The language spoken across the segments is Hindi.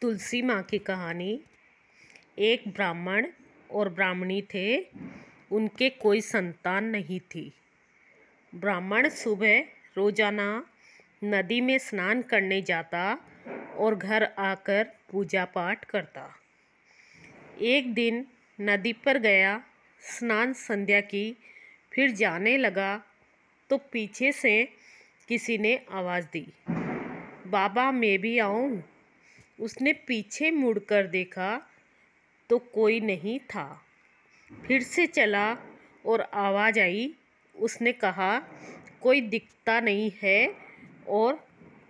तुलसी माँ की कहानी। एक ब्राह्मण और ब्राह्मणी थे। उनके कोई संतान नहीं थी। ब्राह्मण सुबह रोजाना नदी में स्नान करने जाता और घर आकर पूजा पाठ करता। एक दिन नदी पर गया, स्नान संध्या की, फिर जाने लगा तो पीछे से किसी ने आवाज़ दी, बाबा मैं भी आऊँ? उसने पीछे मुड़कर देखा तो कोई नहीं था। फिर से चला और आवाज़ आई। उसने कहा कोई दिखता नहीं है और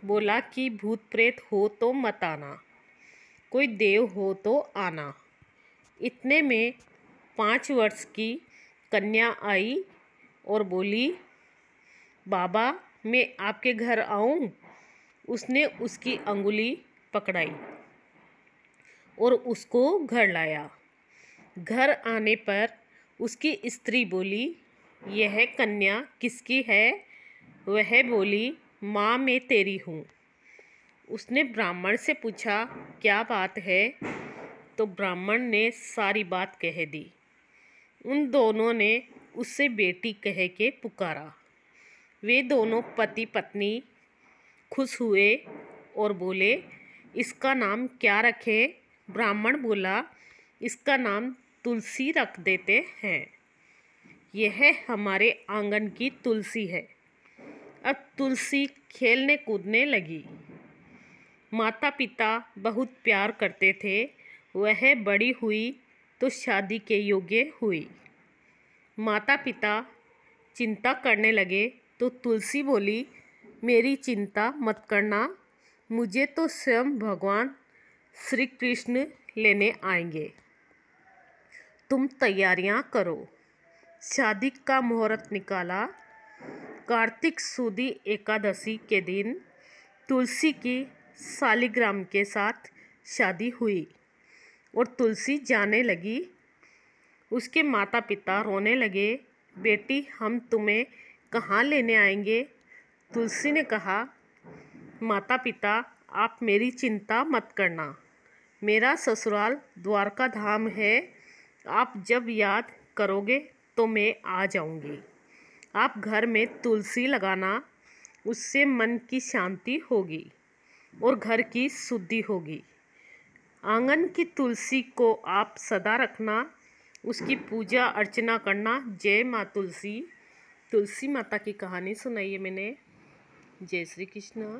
बोला कि भूत प्रेत हो तो मत आना, कोई देव हो तो आना। इतने में 5 वर्ष की कन्या आई और बोली, बाबा मैं आपके घर आऊँ? उसने उसकी अंगुली पकड़ाई और उसको घर लाया। घर आने पर उसकी स्त्री बोली, यह कन्या किसकी है? वह बोली, माँ मैं तेरी हूँ। उसने ब्राह्मण से पूछा, क्या बात है? तो ब्राह्मण ने सारी बात कह दी। उन दोनों ने उससे बेटी कह के पुकारा। वे दोनों पति पत्नी खुश हुए और बोले, इसका नाम क्या रखे? ब्राह्मण बोला, इसका नाम तुलसी रख देते हैं। यह हमारे आंगन की तुलसी है। अब तुलसी खेलने कूदने लगी। माता पिता बहुत प्यार करते थे। वह बड़ी हुई तो शादी के योग्य हुई। माता पिता चिंता करने लगे तो तुलसी बोली, मेरी चिंता मत करना, मुझे तो स्वयं भगवान श्री कृष्ण लेने आएंगे। तुम तैयारियां करो। शादी का मुहूर्त निकाला। कार्तिक सुदी एकादशी के दिन तुलसी की शालिग्राम के साथ शादी हुई और तुलसी जाने लगी। उसके माता पिता रोने लगे, बेटी हम तुम्हें कहाँ लेने आएंगे? तुलसी ने कहा, माता पिता आप मेरी चिंता मत करना, मेरा ससुराल द्वारका धाम है। आप जब याद करोगे तो मैं आ जाऊंगी। आप घर में तुलसी लगाना, उससे मन की शांति होगी और घर की शुद्धि होगी। आंगन की तुलसी को आप सदा रखना, उसकी पूजा अर्चना करना। जय माँ तुलसी। तुलसी माता की कहानी सुनाई है मैंने। जय श्री कृष्ण।